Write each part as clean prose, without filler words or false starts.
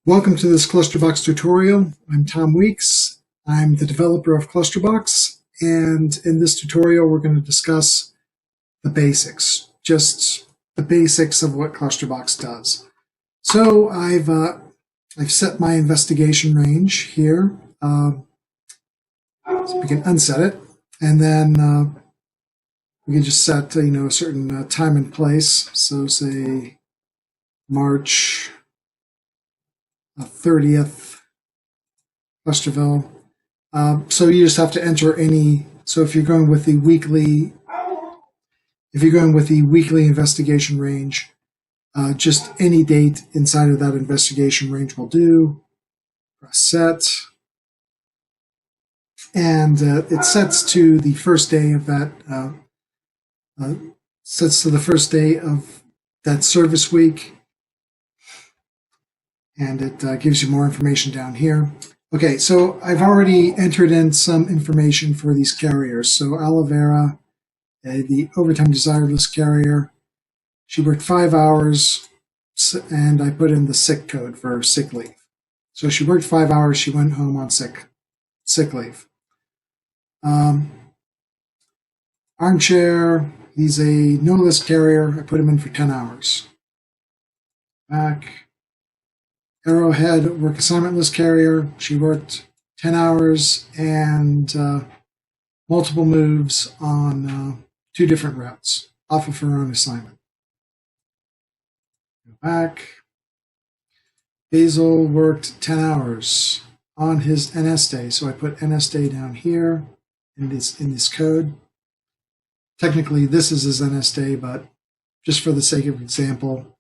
Welcome to this Clusterbox tutorial. I'm Tom Weeks. I'm the developer of Clusterbox, and in this tutorial we're going to discuss the basics, just the basics of what Clusterbox does. So I've set my investigation range here, so we can unset it, and then we can just set a certain time and place. So say March 30th, Clusterville. So you just have to enter any. So if you're going with the weekly, investigation range, just any date inside of that investigation range will do. Press set, and it sets to the first day of that. Sets to the first day of that service week. And it gives you more information down here. Okay, so I've already entered in some information for these carriers. So Olivera, the overtime desired list carrier, she worked 5 hours, and I put in the sick code for sick leave. So she worked 5 hours, she went home on sick leave. Armchair, he's a no list carrier. I put him in for 10 hours. Back. Arrowhead, work assignment list carrier. She worked 10 hours and multiple moves on 2 different routes off of her own assignment. Go back. Basil worked 10 hours on his NS day, so I put NS day down here in this code. Technically, this is his NS day, but just for the sake of example,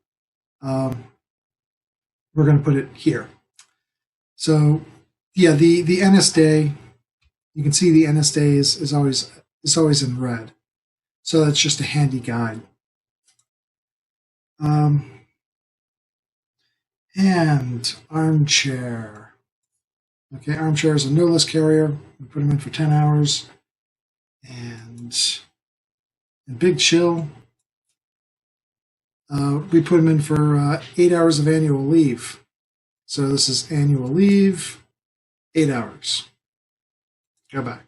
we're going to put it here. So yeah, the NS day, you can see the NS day is always in red. So that's just a handy guide. And Armchair. Okay, Armchair is a no list carrier. We put him in for 10 hours. And Big Chill, we put him in for 8 hours of annual leave. So this is annual leave, 8 hours. Go back.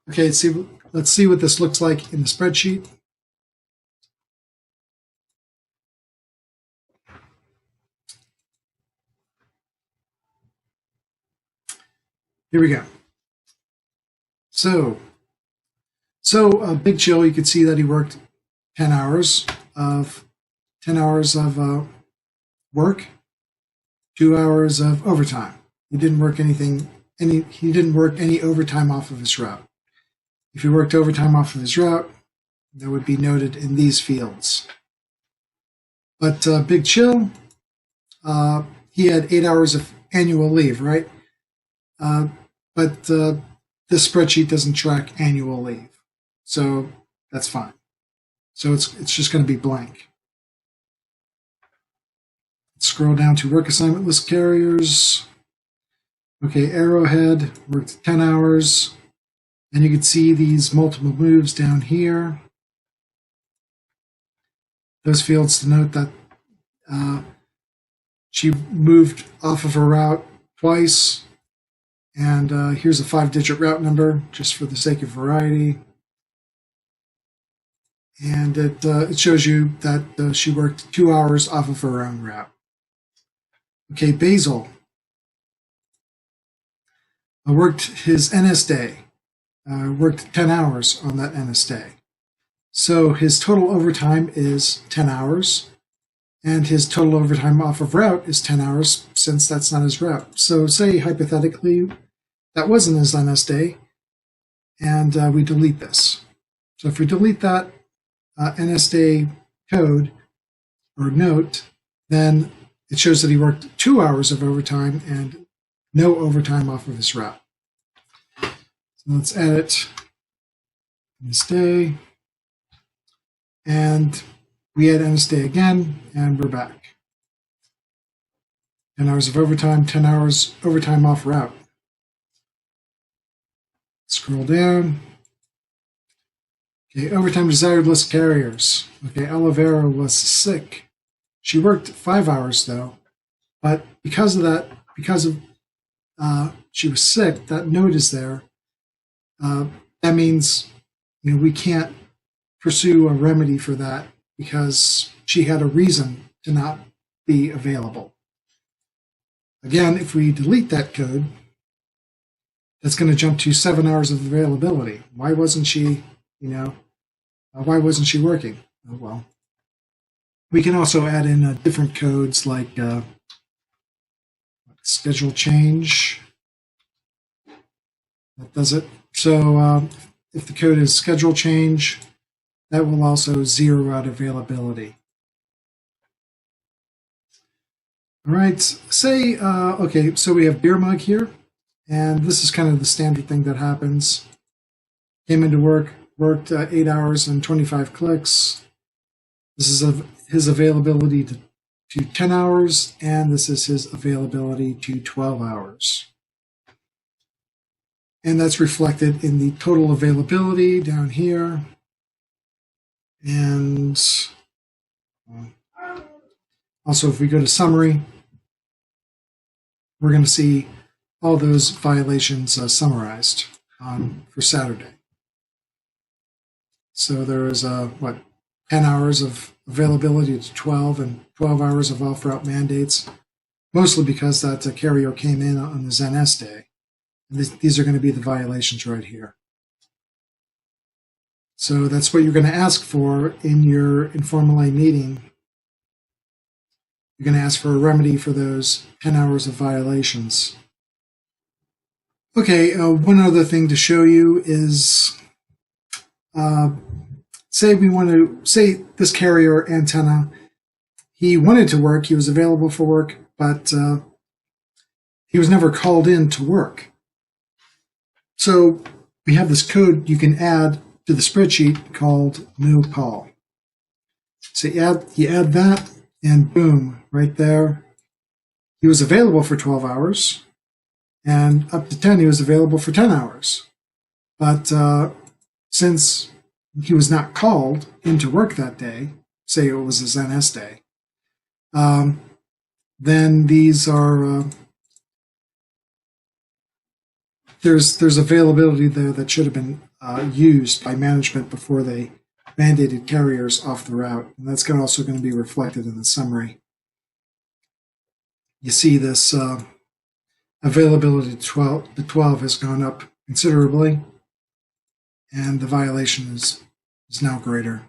Okay, let's see what this looks like in the spreadsheet. Here we go. So Big Chill, you can see that he worked 10 hours of work, 2 hours of overtime. He didn't work any overtime off of his route. If he worked overtime off of his route, that would be noted in these fields. But Big Chill, he had 8 hours of annual leave, right? But this spreadsheet doesn't track annual leave, so that's fine. So it's just going to be blank. Scroll down to work assignment list carriers. Okay, Arrowhead worked 10 hours. And you can see these multiple moves down here. Those fields denote that she moved off of her route twice. And here's a 5-digit route number, just for the sake of variety. And it shows you that she worked 2 hours off of her own route. Okay, Basil worked his NS day, worked 10 hours on that NS day. So his total overtime is 10 hours, and his total overtime off of route is 10 hours, since that's not his route. So say, hypothetically, that wasn't his NS day, and we delete this. So if we delete that NS day code or note, then it shows that he worked 2 hours of overtime and no overtime off of his route. So let's edit NS day, and we add NS day again, and we're back. 10 hours of overtime, 10 hours overtime off route. Scroll down. Okay, overtime desired list carriers. Okay, Olivera was sick. She worked 5 hours though, But because of that, because of she was sick, that note is there. That means we can't pursue a remedy for that because she had a reason to not be available. Again, if we delete that code, that's going to jump to 7 hours of availability. Why wasn't she, why wasn't she working? Oh, well. We can also add in different codes like schedule change. That does it. So if the code is schedule change, that will also zero out availability. All right, say, okay, so we have beer mug here, and this is kind of the standard thing that happens. Came into work, worked 8 hours and 25 clicks. This is his availability to 10 hours, and this is his availability to 12 hours. And that's reflected in the total availability down here. And also, if we go to summary, we're going to see all those violations summarized for Saturday. So there is, 10 hours of availability to 12 and 12 hours of off-route mandates, mostly because that carrier came in on the ZNS day. And these are going to be the violations right here. So that's what you're going to ask for in your informal meeting. You're going to ask for a remedy for those 10 hours of violations. Okay, one other thing to show you is, say this carrier antenna, he wanted to work, he was available for work, but he was never called in to work. So we have this code you can add to the spreadsheet called no call. So you add that, and boom, right there. He was available for 12 hours, and up to 10, he was available for 10 hours. But since he was not called into work that day, say it was a ZNS day, then these are, there's availability there that should have been used by management before they mandated carriers off the route. And that's also going to be reflected in the summary. You see this availability to 12 has gone up considerably, and the violation is now greater.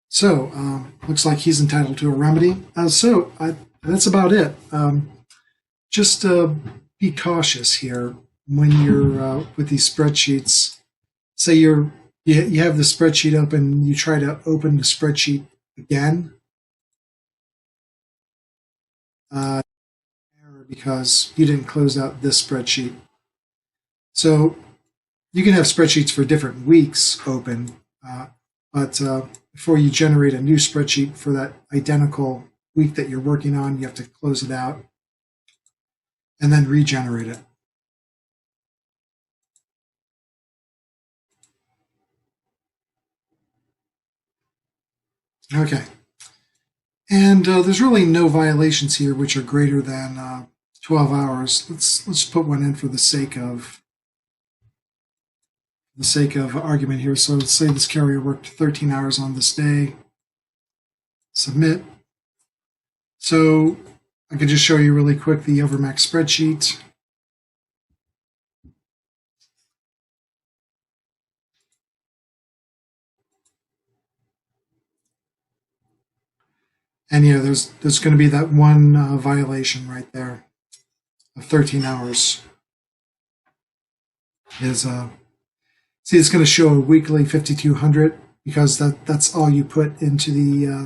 So looks like he's entitled to a remedy. That's about it. Just be cautious here when you're with these spreadsheets. Say you have the spreadsheet open, you try to open the spreadsheet again. Because you didn't close out this spreadsheet. So you can have spreadsheets for different weeks open, but before you generate a new spreadsheet for that identical week that you're working on, you have to close it out and then regenerate it. Okay. And there's really no violations here which are greater than 12 hours. Let's put one in for the sake of argument here. So let's say this carrier worked 13 hours on this day. Submit. So I could just show you really quick the Overmax spreadsheet. And yeah, there's going to be that one violation right there of 13 hours. See, it's going to show a weekly 5,200 because that's all you put into the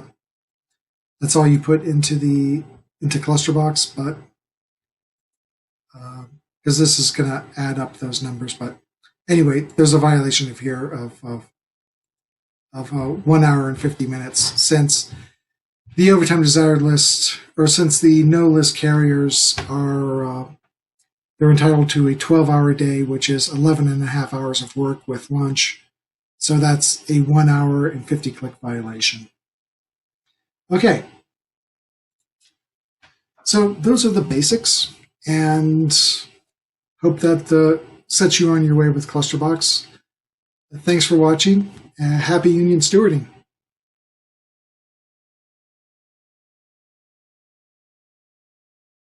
into Klusterbox, but because this is going to add up those numbers. But anyway, there's a violation of here of 1 hour and 50 minutes since the overtime desired list, or since the no list carriers are they're entitled to a 12-hour day, which is 11.5 hours of work with lunch. So that's a 1 hour and 50 click violation. Okay. So those are the basics, and hope that sets you on your way with Clusterbox. Thanks for watching, and happy union stewarding.